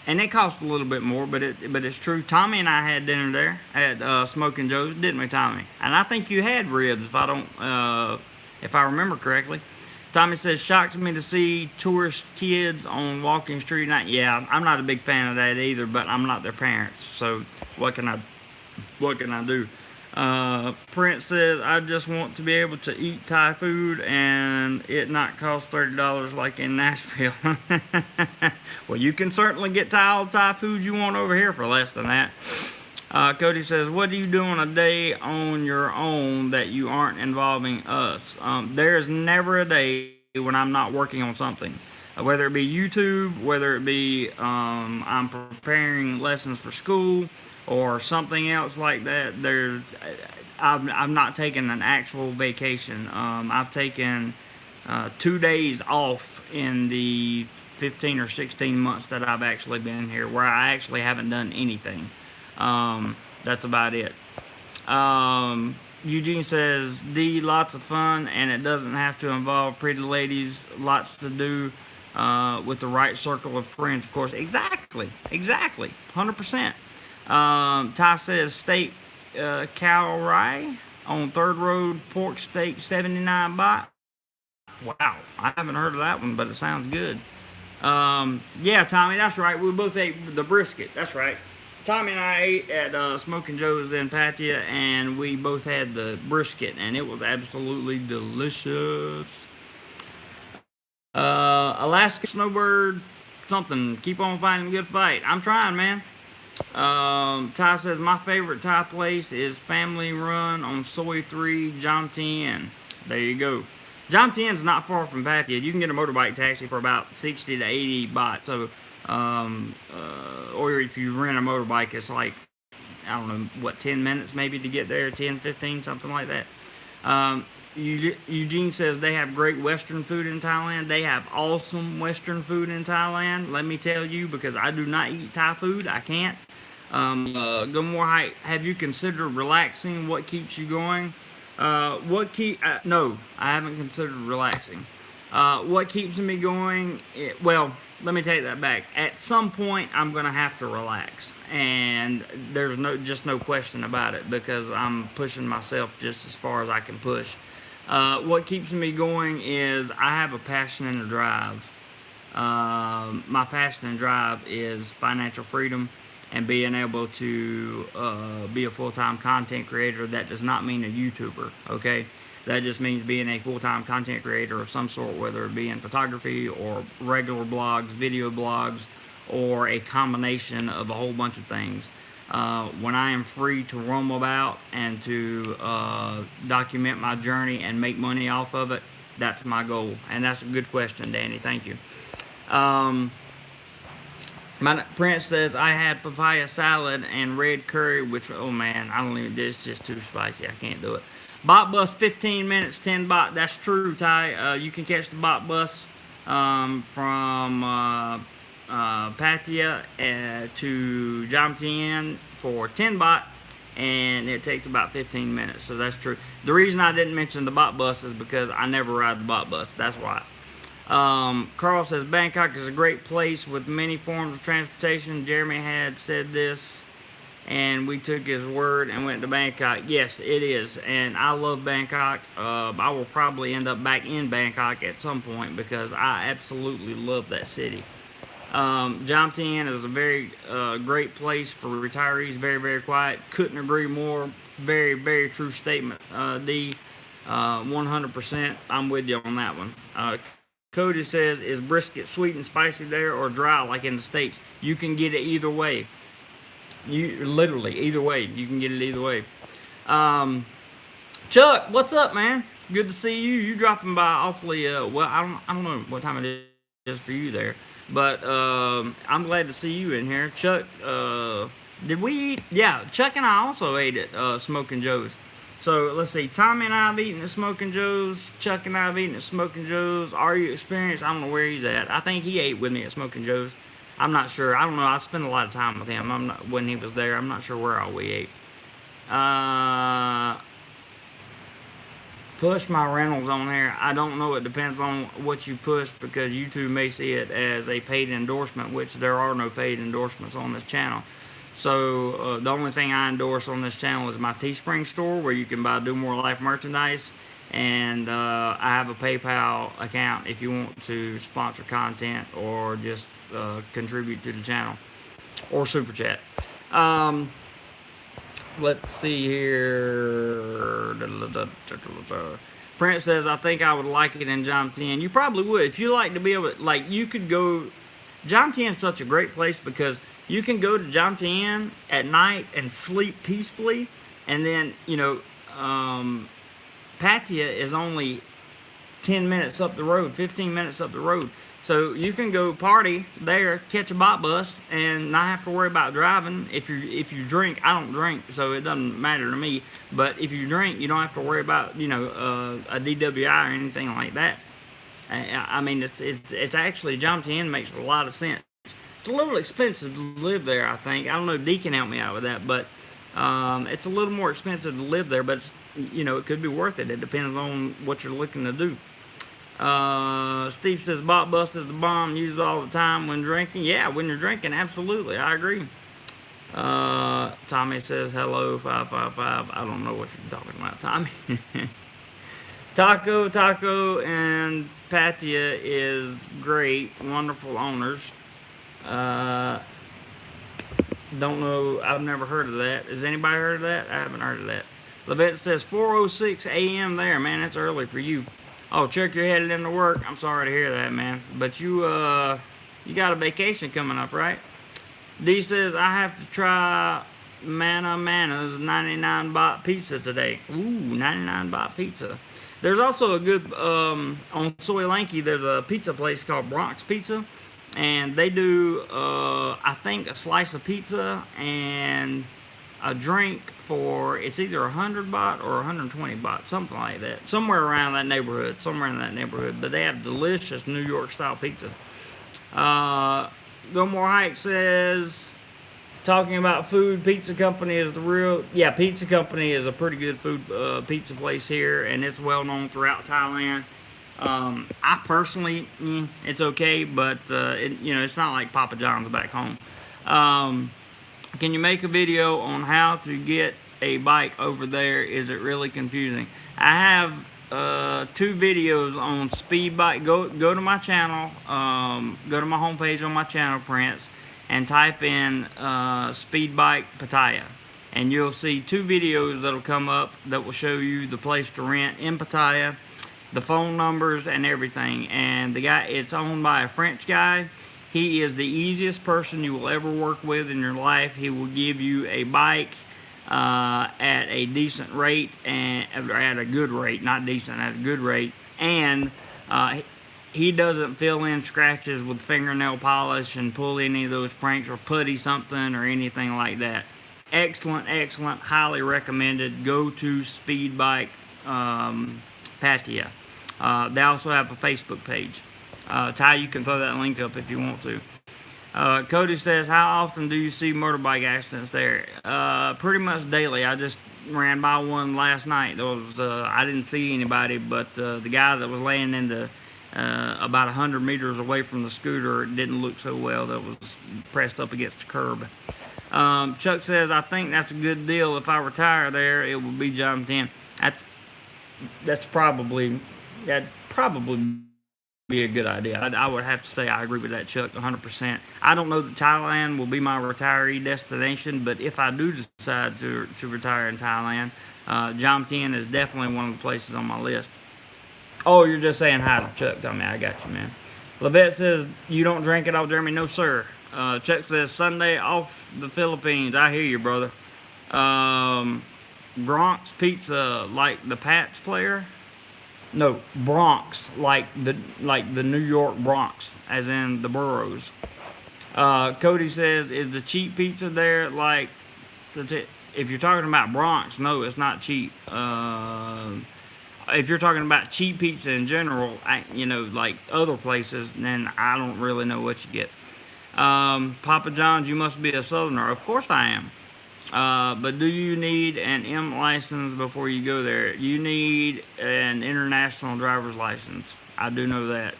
And it costs a little bit more, but it's true. Tommy and I had dinner there at Smoking Joe's, didn't we, Tommy? And I think you had ribs, if I remember correctly. Tommy says, shocks me to see tourist kids on Walking Street night. Yeah, I'm not a big fan of that either, but I'm not their parents, so what can I do? Prince says, I just want to be able to eat Thai food and it not cost $30 like in Nashville. Well, you can certainly get all Thai food you want over here for less than that. Cody says, what do you do on a day on your own that you aren't involving us? There's never a day when I'm not working on something. Whether it be YouTube, whether it be I'm preparing lessons for school, or something else like that. I've not taken an actual vacation. I've taken 2 days off in the 15 or 16 months that I've actually been here, where I actually haven't done anything. That's about it. Eugene says, D, lots of fun, and it doesn't have to involve pretty ladies. Lots to do with the right circle of friends, of course. Exactly. 100%. Ty says, steak cow rye on 3rd Road, pork steak, 79 baht. Wow, I haven't heard of that one, but it sounds good. Yeah, Tommy, that's right. We both ate the brisket. That's right. Tommy and I ate at Smoking Joe's in Pattaya, and we both had the brisket, and it was absolutely delicious. Alaska Snowbird, something. Keep on fighting a good fight. I'm trying, man. Ty says, my favorite Thai place is family run on Soy 3, Jom Tien. There you go. Jom Tien's not far from Pattaya. You can get a motorbike taxi for about 60 to 80 baht. So, or if you rent a motorbike, it's like, I don't know, what, 10 minutes maybe to get there, 10, 15, something like that. Eugene says they have great Western food in Thailand. They have awesome Western food in Thailand. Let me tell you, because I do not eat Thai food. I can't. Go more height. Have you considered relaxing? What keeps you going? No, I haven't considered relaxing. What keeps me going? Well, let me take that back. At some point, I'm gonna have to relax, and there's just no question about it, because I'm pushing myself just as far as I can push. What keeps me going is I have a passion and a drive. My passion and drive is financial freedom and being able to be a full-time content creator. That does not mean a YouTuber, okay? That just means being a full-time content creator of some sort, whether it be in photography or regular blogs, video blogs, or a combination of a whole bunch of things. When I am free to roam about and to document my journey and make money off of it, that's my goal. And that's a good question, Danny. Thank you. My Prince says, I had papaya salad and red curry, which, oh man, I don't even, it's just too spicy. I can't do it. Bot bus, 15 minutes, 10 baht. That's true, Ty. You can catch the bot bus from Pattaya to Jom Tien for 10 baht, and it takes about 15 minutes, so that's true. The reason I didn't mention the bot bus is because I never ride the bot bus. That's why. Carl says, Bangkok is a great place with many forms of transportation. Jeremy had said this, and we took his word and went to Bangkok. Yes, it is, and I love Bangkok. I will probably end up back in Bangkok at some point, because I absolutely love that city. Jom Tien is a very great place for retirees. Very, very quiet. Couldn't agree more. Very, very true statement. 100%. I'm with you on that one. Cody says, is brisket sweet and spicy there or dry like in the States? You can get it either way. Literally, either way. You can get it either way. Chuck, what's up, man? Good to see you. You dropping by awfully, well, I don't know what time it is for you there. But I'm glad to see you in here. Chuck, did we eat? Yeah, Chuck and I also ate at Smoking Joe's. So let's see, Tommy and I have eaten at Smoking Joe's. Chuck and I have eaten at Smoking Joe's. Are you experienced? I don't know where he's at. I think he ate with me at Smoking Joe's. I'm not sure. I don't know. I spent a lot of time with him. When he was there. I'm not sure where all we ate. Push my rentals on here. I don't know. It depends on what you push, because YouTube may see it as a paid endorsement, which there are no paid endorsements on this channel. So the only thing I endorse on this channel is my Teespring store, where you can buy DoMoreLife merchandise, and I have a PayPal account if you want to sponsor content or just contribute to the channel, or super chat. Let's see here. Prince says, I think I would like it in Jom Tien. You probably would. If you like to be able to, like, you could go. Jom Tien is such a great place, because you can go to Jom Tien at night and sleep peacefully. And then, you know, Pattaya is only 10 minutes up the road, 15 minutes up the road. So you can go party there, catch a bot bus, and not have to worry about driving. If you drink, I don't drink, so it doesn't matter to me. But if you drink, you don't have to worry about, you know, a DWI or anything like that. I mean, it's actually, Jomtien makes a lot of sense. It's a little expensive to live there, I think. I don't know, Dee can help me out with that, but it's a little more expensive to live there, but it could be worth it. It depends on what you're looking to do. Steve says, Bot Bus is the bomb, use it all the time when drinking. Yeah, when you're drinking, absolutely, I agree. Tommy says, hello, 555. I don't know what you're talking about, Tommy. Taco, and Pattaya is great, wonderful owners. Don't know, I've never heard of that. Has anybody heard of that? I haven't heard of that. Levette says 4:06 a.m. there, man. That's early for you. Oh, Chuck, you're headed into work. I'm sorry to hear that, man. But you got a vacation coming up, right? D says, I have to try Mana's 99 baht pizza today. Ooh, 99 baht pizza. There's also a good, on Soy Lanky, there's a pizza place called Bronx Pizza. And they do, I think, a slice of pizza and a drink for, it's either 100 baht or 120 baht, something like that. Somewhere around that neighborhood, But they have delicious New York style pizza. DoMoreLife says, talking about food, Pizza Company is the real, yeah, Pizza Company is a pretty good food pizza place here, and it's well known throughout Thailand. I personally, it's okay, but it's not like Papa John's back home. Can you make a video on how to get a bike over there? Is it really confusing? I have 2 videos on speed bike. Go to my channel, go to my homepage on my channel, Prince, and type in speed bike Pattaya, and you'll see 2 videos that'll come up that will show you the place to rent in Pattaya, the phone numbers and everything. And the guy, it's owned by a French guy. He is the easiest person you will ever work with in your life. He will give you a bike at a decent rate, and at a good rate, not decent, at a good rate. And he doesn't fill in scratches with fingernail polish and pull any of those pranks or putty something or anything like that. Excellent, highly recommended. Go to Speed Bike Pattaya. They also have a Facebook page. Ty, you can throw that link up if you want to. Cody says, how often do you see motorbike accidents there? Pretty much daily. I just ran by one last night. There was, I didn't see anybody, but the guy that was laying in the about 100 meters away from the scooter didn't look so well. That was pressed up against the curb. Chuck says, I think that's a good deal. If I retire there, it will be Jomtien. That'd probably be a good idea. I would have to say I agree with that, Chuck, 100%. I don't know that Thailand will be my retiree destination, but if I do decide to retire in Thailand, Jomtien is definitely one of the places on my list. Oh, you're just saying hi to Chuck, Tommy. I got you, man. Levette says, you don't drink at all, Jeremy? No, sir. Chuck says, Sunday off the Philippines. I hear you, brother. Bronx Pizza, like the Pats player? No, Bronx, like the New York Bronx, as in the boroughs. Cody says, is the cheap pizza there like, if you're talking about Bronx, no, it's not cheap. If you're talking about cheap pizza in general, like other places, then I don't really know what you get. Papa John's, you must be a Southerner. Of course I am. But do you need an M license before you go there? You need an international driver's license. I do know that.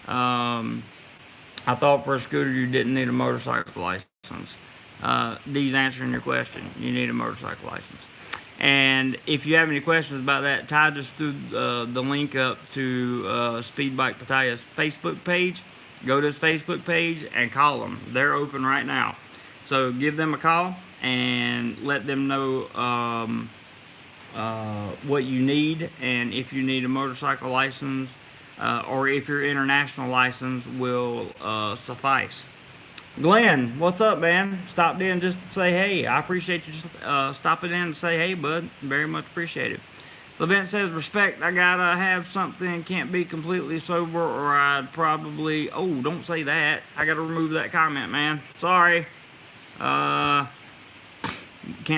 I thought for a scooter you didn't need a motorcycle license. Dee's answering your question. You need a motorcycle license. And if you have any questions about that, Ty just threw the link up to Speed Bike Pattaya's Facebook page. Go to his Facebook page and call them. They're open right now. So give them a call and let them know what you need, and if you need a motorcycle license or if your international license will suffice. Glenn, what's up, man? Stopped in just to say hey. I appreciate you just stopping in to say hey, bud. Very much appreciated. Levent says, respect, I gotta have something, can't be completely sober or I'd probably, oh, don't say that. I gotta remove that comment, man. Sorry. Can't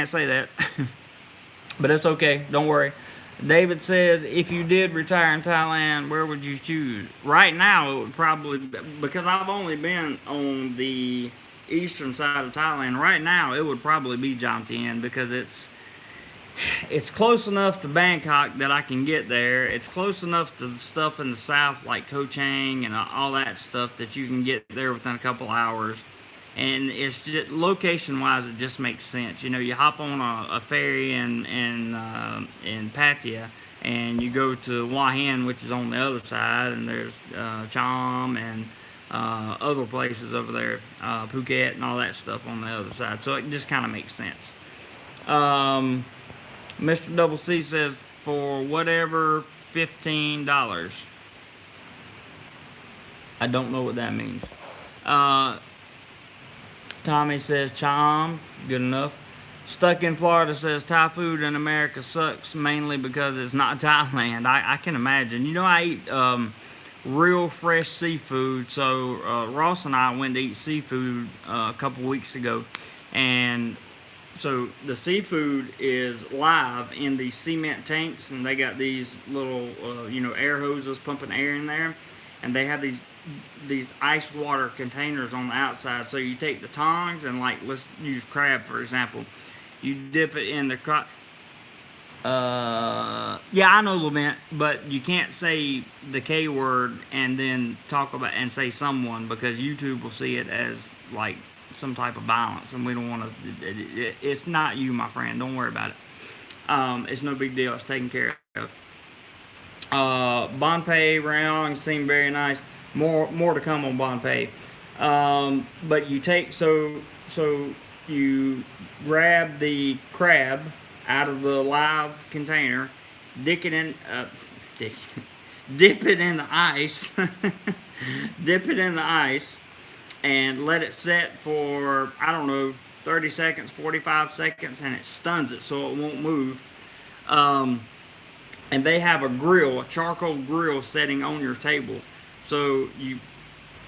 say that. But it's okay, don't worry. David says, if you did retire in Thailand, where would you choose? Right now, it would probably, because I've only been on the eastern side of Thailand. Right now, it would probably be Jomtien because it's close enough to Bangkok that I can get there. It's close enough to the stuff in the south like Koh Chang and all that stuff that you can get there within a couple hours. And it's just location-wise, it just makes sense. You know, you hop on a ferry in Pattaya, and you go to Hua Hin, which is on the other side, and there's Cham and other places over there, Phuket and all that stuff on the other side. So it just kind of makes sense. Mr. Double C says, for whatever, $15. I don't know what that means. Tommy says, Cham, good enough. Stuck in Florida says, Thai food in America sucks mainly because it's not Thailand. I can imagine. You know, I eat real fresh seafood. So Ross and I went to eat seafood a couple weeks ago. And so the seafood is live in these cement tanks, and they got these little, air hoses pumping air in there, and they have these ice water containers on the outside. So you take the tongs and, like, let's use crab for example. You dip it in the yeah, I know, Lament, but you can't say the K word and then talk about and say someone, because YouTube will see it as like some type of violence, and we don't want to. It's not you, my friend. Don't worry about it. It's no big deal. It's taken care of. Bonpei Rayong seemed very nice. More to come on Bonpei. But you take so you grab the crab out of the live container, dip it in the ice, dip it in the ice, and let it set for, I don't know, 30 seconds, 45 seconds, and it stuns it so it won't move. And they have a grill, a charcoal grill setting on your table. So you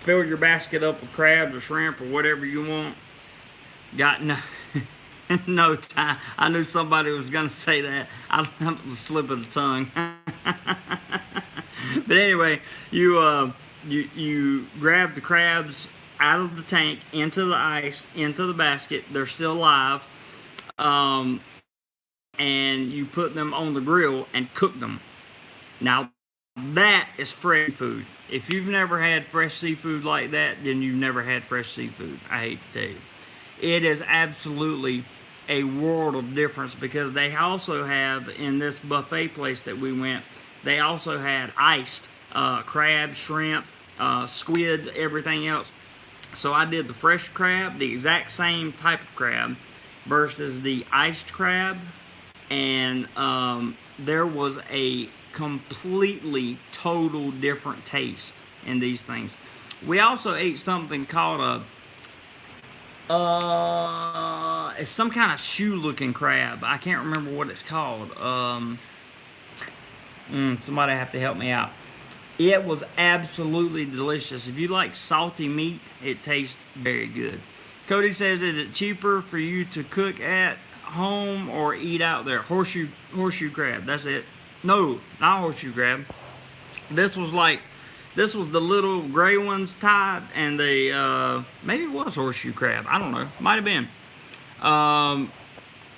fill your basket up with crabs or shrimp or whatever you want. Got no, no time. I knew somebody was going to say that. That was a slip of the tongue. But anyway, you grab the crabs out of the tank, into the ice, into the basket. They're still live. And you put them on the grill and cook them. Now, that is fresh food. If you've never had fresh seafood like that, then you've never had fresh seafood. I hate to tell you. It is absolutely a world of difference, because they also have, in this buffet place that we went, they also had iced crab, shrimp, squid, everything else. So I did the fresh crab, the exact same type of crab, versus the iced crab, and there was a completely total different taste in these things. We also ate something called it's some kind of shoe looking crab. I can't remember what it's called. Somebody have to help me out. It was absolutely delicious. If you like salty meat, it tastes very good. Cody says, is it cheaper for you to cook at home or eat out there? Horseshoe crab, that's it. No, not horseshoe crab. This was the little gray ones tied, and they maybe it was horseshoe crab. I don't know. Might have been.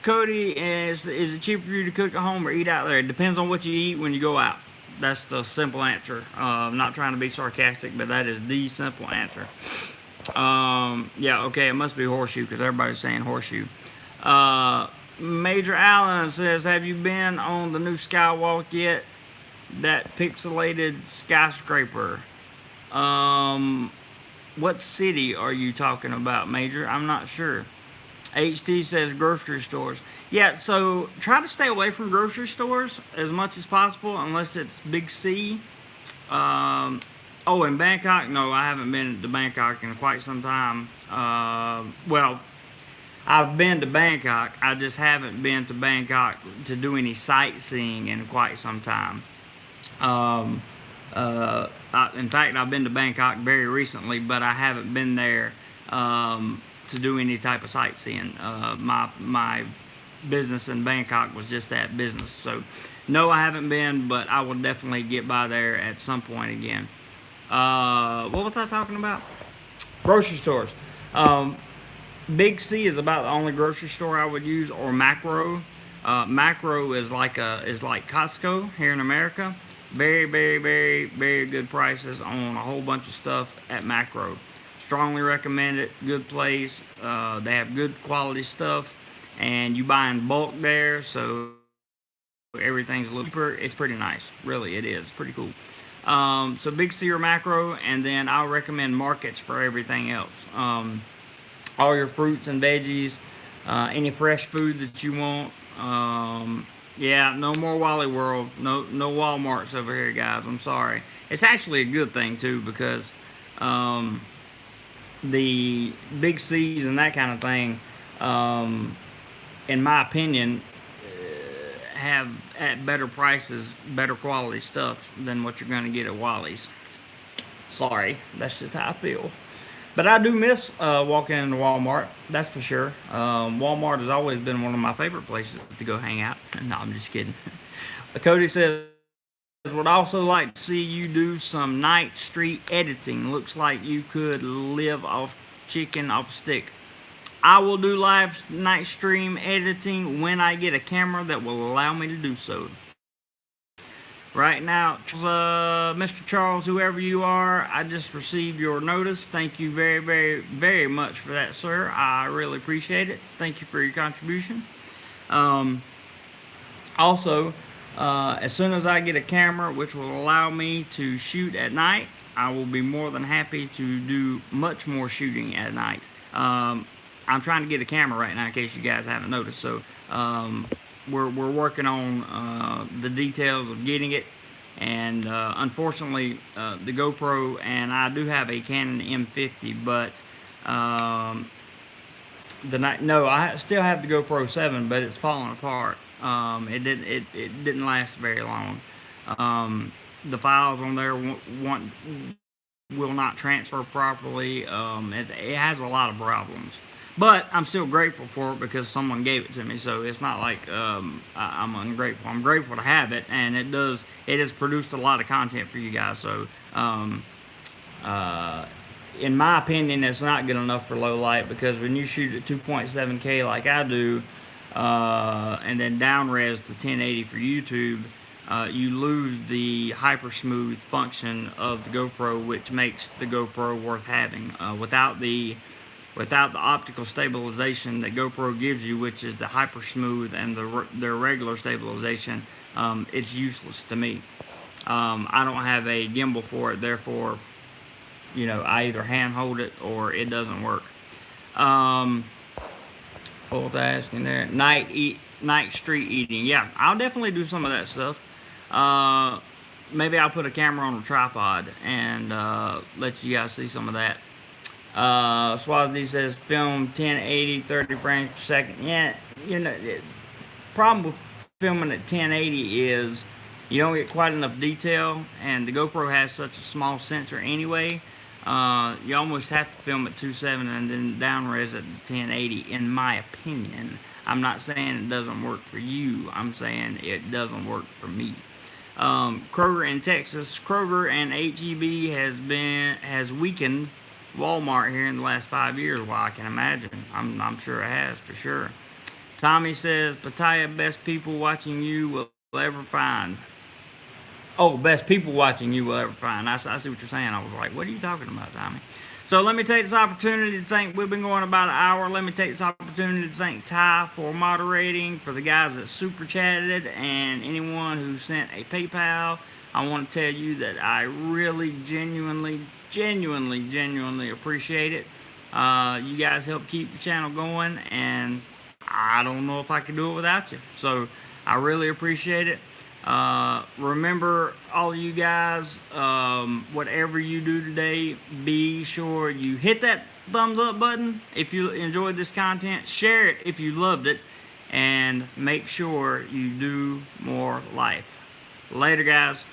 Cody, is it cheaper for you to cook at home or eat out there? It depends on what you eat when you go out. That's the simple answer. I'm not trying to be sarcastic, but that is the simple answer. Yeah, okay, it must be horseshoe because everybody's saying horseshoe. Major Allen says, have you been on the new Skywalk yet? That pixelated skyscraper. What city are you talking about, Major? I'm not sure. HT says grocery stores. Yeah, so try to stay away from grocery stores as much as possible unless it's big C. Oh, in Bangkok? No, I haven't been to Bangkok in quite some time. Well, I've been to Bangkok. I just haven't been to Bangkok to do any sightseeing in quite some time. In fact, I've been to Bangkok very recently, but I haven't been there to do any type of sightseeing. My business in Bangkok was just that, business. So, no, I haven't been, but I will definitely get by there at some point again. What was I talking about? Grocery stores. Big C is about the only grocery store I would use, or Macro. Macro is like Costco here in America. Very, very, very, very good prices on a whole bunch of stuff at Macro. Strongly recommend it. Good place. They have good quality stuff, and you buy in bulk there, so everything's a little cheaper. It's pretty nice. Really, it is. It's pretty cool. So Big C or Macro, and then I'll recommend Markets for everything else. All your fruits and veggies, any fresh food that you want. Yeah, no more Wally World, no Walmarts over here, guys. I'm sorry. It's actually a good thing too, because the Big C's and that kind of thing, in my opinion, have at better prices, better quality stuff than what you're going to get at Wally's. Sorry, that's just how I feel. But I do miss walking into Walmart, that's for sure. Walmart has always been one of my favorite places to go hang out. No, I'm just kidding. Cody says, would also like to see you do some night street editing. Looks like you could live off chicken off a stick. I will do live night stream editing when I get a camera that will allow me to do so. Right now, Mr. Charles, whoever you are, I just received your notice. Thank you very, very, very much for that, sir. I really appreciate it. Thank you for your contribution. Also, as soon as I get a camera which will allow me to shoot at night, I will be more than happy to do much more shooting at night. I'm trying to get a camera right now, in case you guys haven't noticed. So we're working on the details of getting it, and unfortunately the GoPro, and I do have a Canon M50, but I still have the GoPro 7, but it's falling apart. It didn't last very long. The files on there will not transfer properly. It has a lot of problems. But I'm still grateful for it because someone gave it to me, so it's not like I'm ungrateful. I'm grateful to have it, and it has produced a lot of content for you guys. So, in my opinion, it's not good enough for low light, because when you shoot at 2.7K like I do, and then down res to 1080 for YouTube, you lose the hyper smooth function of the GoPro, which makes the GoPro worth having. Without the optical stabilization that GoPro gives you, which is the hyper smooth and the regular stabilization, it's useless to me. I don't have a gimbal for it, therefore, I either hand hold it or it doesn't work. What was I asking there? Night street eating. Yeah, I'll definitely do some of that stuff. Maybe I'll put a camera on a tripod and let you guys see some of that. Swazi says film 1080 30 frames per second. Yeah, the problem with filming at 1080 is you don't get quite enough detail, and the GoPro has such a small sensor anyway. You almost have to film at 2.7 and then down res at 1080, in my opinion. I'm not saying it doesn't work for you, I'm saying it doesn't work for me. Kroger in Texas, Kroger and HEB has weakened Walmart here in the last 5 years. Well, I can imagine. I'm sure it has, for sure. Tommy says, Pattaya, best people watching you will ever find. Oh, best people watching you will ever find. I see what you're saying. I was like, what are you talking about, Tommy? So let me take this opportunity to thank, we've been going about an hour. Let me take this opportunity to thank Ty for moderating, for the guys that super chatted, and anyone who sent a PayPal. I want to tell you that I really genuinely appreciate it. You guys help keep the channel going, and I don't know if I could do it without you. So I really appreciate it. Remember, all of you guys, whatever you do today, be sure you hit that thumbs up button if you enjoyed this content, share it if you loved it, and make sure you do more life. Later, guys.